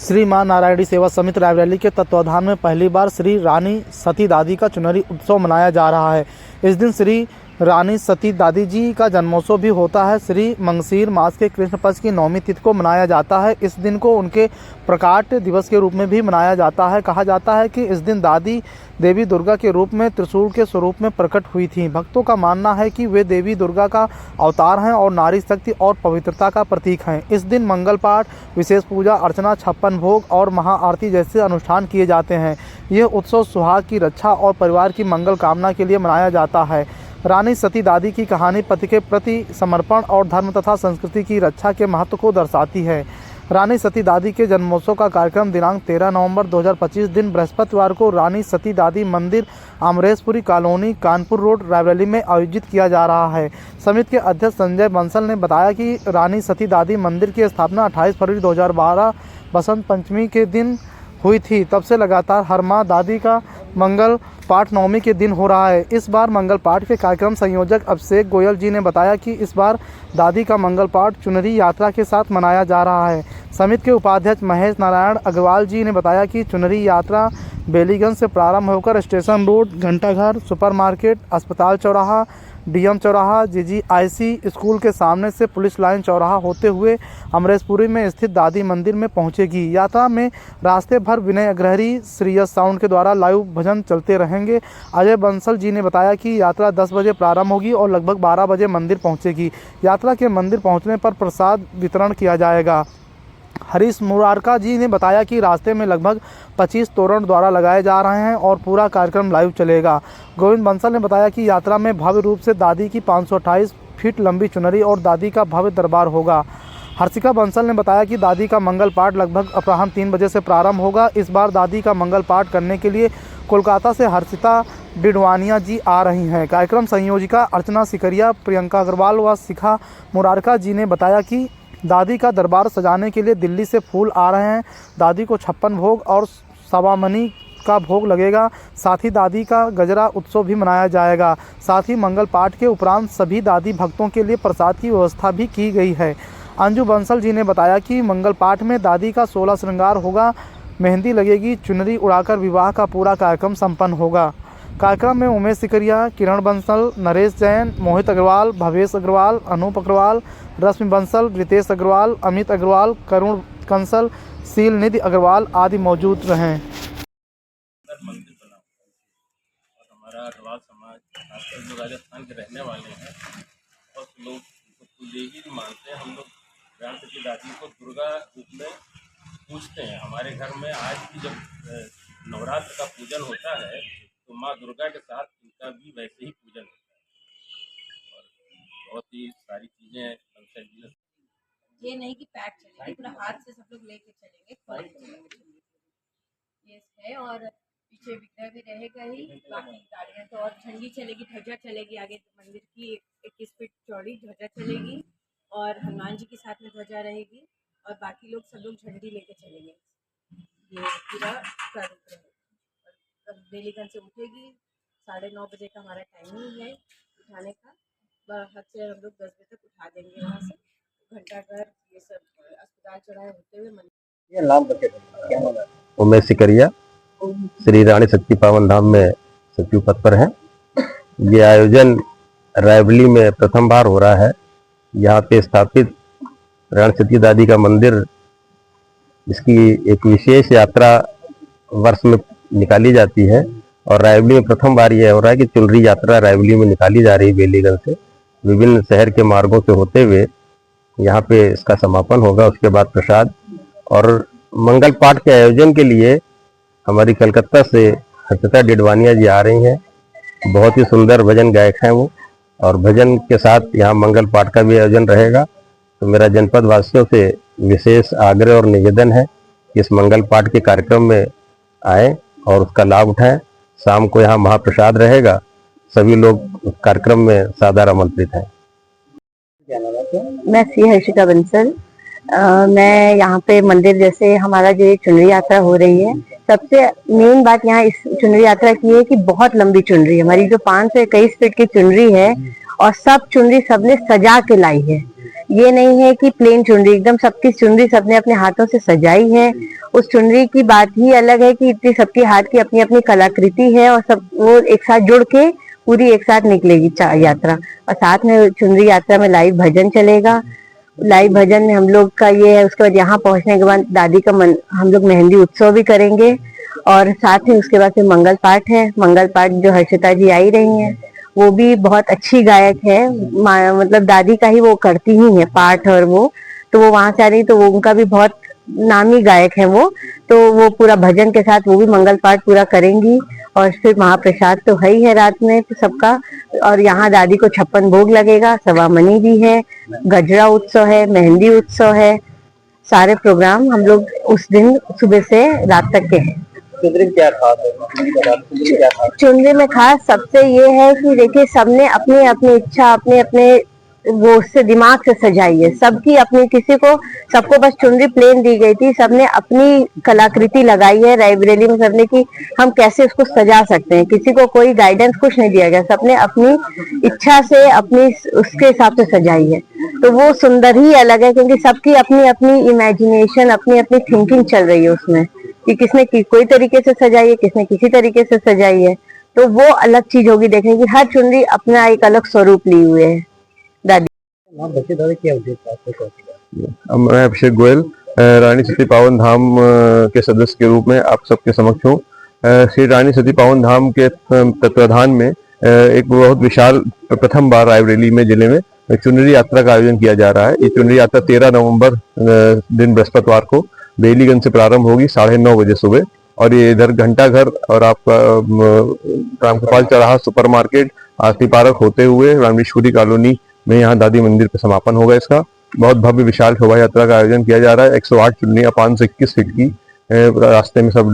श्री मां नारायणी सेवा समिति रायबरेली के तत्वाधान में पहली बार श्री रानी सती दादी का चुनरी उत्सव मनाया जा रहा है। इस दिन श्री रानी सती दादी जी का जन्मोत्सव भी होता है। श्री मंगशीर मास के कृष्ण पक्ष की 9वीं तिथि को मनाया जाता है। इस दिन को उनके प्रकाट दिवस के रूप में भी मनाया जाता है। कहा जाता है कि इस दिन दादी देवी दुर्गा के रूप में त्रिशूल के स्वरूप में प्रकट हुई थीं। भक्तों का मानना है कि वे देवी दुर्गा का अवतार हैं और नारी शक्ति और पवित्रता का प्रतीक हैं। इस दिन मंगल पाठ, विशेष पूजा अर्चना, 56 भोग और महाआरती जैसे अनुष्ठान किए जाते हैं। यह उत्सव सुहाग की रक्षा और परिवार की मंगल कामना के लिए मनाया जाता है। रानी सती दादी की कहानी पति के प्रति समर्पण और धर्म तथा संस्कृति की रक्षा के महत्व को दर्शाती है। रानी सती दादी के जन्मोत्सव का कार्यक्रम दिनांक 13 नवंबर 2025 दिन बृहस्पतिवार को रानी सती दादी मंदिर, अमरेशपुरी कॉलोनी, कानपुर रोड, रायबरेली में आयोजित किया जा रहा है। समिति के अध्यक्ष संजय बंसल ने बताया कि रानी सती दादी मंदिर की स्थापना 28 फरवरी 2012 बसंत पंचमी के दिन हुई थी। तब से लगातार हर माह दादी का मंगल पाठ 9वीं के दिन हो रहा है। इस बार मंगल पाठ के कार्यक्रम संयोजक अभिषेक गोयल जी ने बताया कि इस बार दादी का मंगल पाठ चुनरी यात्रा के साथ मनाया जा रहा है। समिति के उपाध्यक्ष महेश नारायण अग्रवाल जी ने बताया कि चुनरी यात्रा बेलीगंज से प्रारंभ होकर स्टेशन रोड, घंटाघर, सुपरमार्केट, अस्पताल चौराहा, डीएम चौराहा, जीजीआईसी स्कूल के सामने से पुलिस लाइन चौराहा होते हुए अमरेशपुरी में स्थित दादी मंदिर में पहुंचेगी। यात्रा में रास्ते भर विनय अग्रहरी, श्रीयस साउंड के द्वारा लाइव भजन चलते रहेंगे। अजय बंसल जी ने बताया कि यात्रा 10 बजे प्रारंभ होगी और लगभग 12 बजे मंदिर पहुंचेगी। यात्रा के मंदिर पहुंचने पर प्रसाद वितरण किया जाएगा। हरीश मुरारका जी ने बताया कि रास्ते में लगभग 25 तोरण द्वारा लगाए जा रहे हैं और पूरा कार्यक्रम लाइव चलेगा। गोविंद बंसल ने बताया कि यात्रा में भव्य रूप से दादी की 528 फीट लंबी चुनरी और दादी का भव्य दरबार होगा। हर्षिका बंसल ने बताया कि दादी का मंगल पाठ लगभग अपराह्न 3 बजे से प्रारंभ होगा। इस बार दादी का मंगल पाठ करने के लिए कोलकाता से हर्षिता डिडवानिया जी आ रही हैं। कार्यक्रम संयोजिका अर्चना सिकरिया, प्रियंका अग्रवाल व शिखा मुरारका जी ने बताया कि दादी का दरबार सजाने के लिए दिल्ली से फूल आ रहे हैं। दादी को 56 भोग और सवामनी का भोग लगेगा। साथ ही दादी का गजरा उत्सव भी मनाया जाएगा। साथ ही मंगल पाठ के उपरांत सभी दादी भक्तों के लिए प्रसाद की व्यवस्था भी की गई है। अंजू बंसल जी ने बताया कि मंगल पाठ में दादी का 16 श्रृंगार होगा, मेहंदी लगेगी, चुनरी उड़ाकर विवाह का पूरा कार्यक्रम संपन्न होगा। कार्यक्रम में उमेश सिकरिया, किरण बंसल, नरेश जैन, मोहित अग्रवाल, भवेश अग्रवाल, अनूप अग्रवाल, रश्मि बंसल, रितेश अग्रवाल, अमित अग्रवाल, करुण कंसल, शील निधि अग्रवाल आदि मौजूद रहे। मंदिर बना और हमारा अग्रवाल समाज खासकर जो राजस्थान के रहने वाले हैं और लोग देवी मानते हैं। हम लोग रानी सती दादी को दुर्गा रूप में पूजते हैं। हमारे घर में आज भी जब नवरात्र का पूजन होता है तो माँ दुर्गा के साथ इनका भी वैसे ही पूजन होता है और बहुत ही सारी चीज़ें ये नहीं कि पैक चलेगी, पूरा हाथ से सब लोग लेके चलेंगे, ये है। और पीछे विग्रह भी रहेगा ही, बाकी गाड़ियाँ तो और झंडी चलेगी, ध्वजा चलेगी। आगे मंदिर की 21 फीट चौड़ी ध्वजा चलेगी और हनुमान जी के साथ में ध्वजा रहेगी और बाकी लोग सब लोग झंडी लेके चलेंगे। ये पूरा प्रारूप रहेगा। बेलीगंज से उठेगी, 9:30 बजे का हमारा टाइमिंग है उठाने का। हद से हम लोग 10 बजे तक उठा देंगे वहाँ से। घंटाघर, ये सब अस्पताल चौराहे होते हुए मंदिर। ये नाम क्या नाम है? उमेश सिकरिया, श्री रानी शक्ति पावन धाम में सचिव पद पर है। ये आयोजन रायबरेली में प्रथम बार हो रहा है। यहाँ पे स्थापित रानी सती दादी का मंदिर, इसकी एक विशेष यात्रा वर्ष में निकाली जाती है और रायबरेली में प्रथम बार यह हो रहा है कि चुनरी यात्रा रायबरेली में निकाली जा रही है। बेलीगंज से विभिन्न शहर के मार्गों से होते हुए यहाँ पे इसका समापन होगा। उसके बाद प्रसाद और मंगल पाठ के आयोजन के लिए हमारी कलकत्ता से हर्षिता डिडवानिया जी आ रही हैं। बहुत ही सुंदर भजन गायक हैं वो, और भजन के साथ यहाँ मंगल पाठ का भी आयोजन रहेगा। तो मेरा जनपद वासियों से विशेष आग्रह और निवेदन है कि इस मंगल पाठ के कार्यक्रम में आए और उसका लाभ उठाएं। शाम को यहाँ महाप्रसाद रहेगा। सभी लोग उस कार्यक्रम में सादर आमंत्रित हैं। मैं श्री हर्षिका बंसल। मैं यहाँ पे मंदिर, जैसे हमारा जो ये चुनरी यात्रा हो रही है, सबसे मेन बात यहाँ इस चुनरी यात्रा की है कि बहुत लंबी चुनरी है हमारी, जो 5 से 21 फीट की चुनरी है और सब चुनरी सबने सजा के लाई है। ये नहीं है कि प्लेन चुनरी, एकदम सबकी चुनरी सबने अपने हाथों से सजाई है। उस चुनरी की बात ही अलग है कि इतनी सबके हाथ की अपनी अपनी कलाकृति है और सब वो एक साथ जुड़ के पूरी एक साथ निकलेगी यात्रा। और साथ में चुनरी यात्रा में लाइव भजन चलेगा। लाइव भजन में हम लोग का ये है, उसके बाद यहाँ पहुंचने के बाद दादी का हम लोग मेहंदी उत्सव भी करेंगे और साथ ही उसके बाद फिर मंगल पाठ है। मंगल पाठ जो हर्षिता जी आई रही हैं, वो भी बहुत अच्छी गायक है, मतलब दादी का ही वो करती ही है पाठ, और वो तो वो वहां से आ रही, तो वो उनका भी बहुत नामी गायक है वो, तो वो पूरा भजन के साथ वो भी मंगल पाठ पूरा करेंगी। और फिर महाप्रसाद तो है ही है रात में तो सबका, और यहाँ दादी को 56 भोग लगेगा, सवामनी भी है, गजरा उत्सव है, मेहंदी उत्सव है। सारे प्रोग्राम हम लोग उस दिन सुबह से रात तक के हैं। चुनरी क्या खास है? क्या खास? चुनरी में खास सबसे ये है कि देखिए सबने अपनी अपनी इच्छा अपने अपने वो उससे दिमाग से सजाई है, सबकी अपनी, किसी को सबको बस चुनरी प्लेन दी गई थी, सबने अपनी कलाकृति लगाई है रायबरेली में सबने कि हम कैसे उसको सजा सकते हैं। किसी को कोई गाइडेंस कुछ नहीं दिया गया, सबने अपनी इच्छा से अपनी उसके हिसाब से सजाई है। तो वो सुंदर ही अलग है क्योंकि सबकी अपनी अपनी इमेजिनेशन, अपनी अपनी थिंकिंग चल रही है उसमें कि किसने कोई तरीके से सजाई है, किसने किसी तरीके से सजाई है। तो वो अलग चीज होगी देखने की, हर चुनरी अपना एक अलग स्वरूप ली हुए है। दादी बच्चे दादा क्या उद्देश्य आपको कहती मैं अभिषेक गोयल रानी सती पावन धाम के सदस्य के रूप में आप सबके समक्ष हूँ। श्री रानी सती पावन धाम के तत्वाधान में एक बहुत विशाल प्रथम बार रायबरेली में जिले में चुनरी यात्रा का आयोजन किया जा रहा है। ये चुनरी यात्रा 13 नवंबर दिन बृहस्पतिवार को बेलीगंज से प्रारंभ होगी 9:30 बजे सुबह, और ये इधर घंटा घर और आपका रामकृपाल चौराहा सुपरमार्केट आरती पार्क होते हुए रामेश्वरी कॉलोनी में यहाँ दादी मंदिर पे समापन होगा। इसका बहुत भव्य विशाल शोभा यात्रा का आयोजन किया जा रहा है। 108 चुन्नियां 521 फीट की रास्ते में सब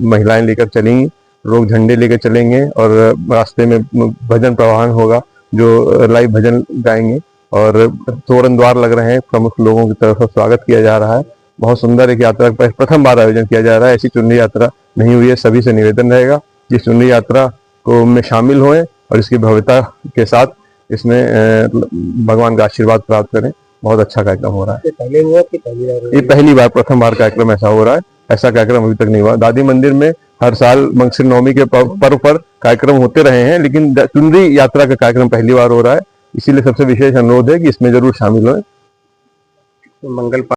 महिलाएं लेकर चलेंगी, लोग झंडे लेकर चलेंगे और रास्ते में भजन प्रवाहन होगा जो लाइव भजन गाएंगे और तोरण द्वार लग रहे हैं, प्रमुख लोगों की तरफ से स्वागत किया जा रहा है। बहुत सुंदर एक यात्रा प्रथम बार आयोजन किया जा रहा है। ऐसी चुनरी यात्रा नहीं हुई है, सभी से निवेदन रहेगा कि चुनरी यात्रा को में शामिल हों और इसकी भव्यता के साथ इसमें भगवान का आशीर्वाद प्राप्त करें। बहुत अच्छा कार्यक्रम हो रहा है। पहले हुआ कि पहली बार? ये पहली बार, प्रथम बार कार्यक्रम ऐसा हो रहा है। ऐसा कार्यक्रम अभी तक नहीं हुआ। दादी मंदिर में हर साल मंगसिर नवमी के पर्व पर कार्यक्रम होते रहे हैं, लेकिन चुनरी यात्रा का कार्यक्रम पहली बार हो रहा है। इसीलिए सबसे विशेष अनुरोध है कि इसमें जरूर शामिल हों। मंगल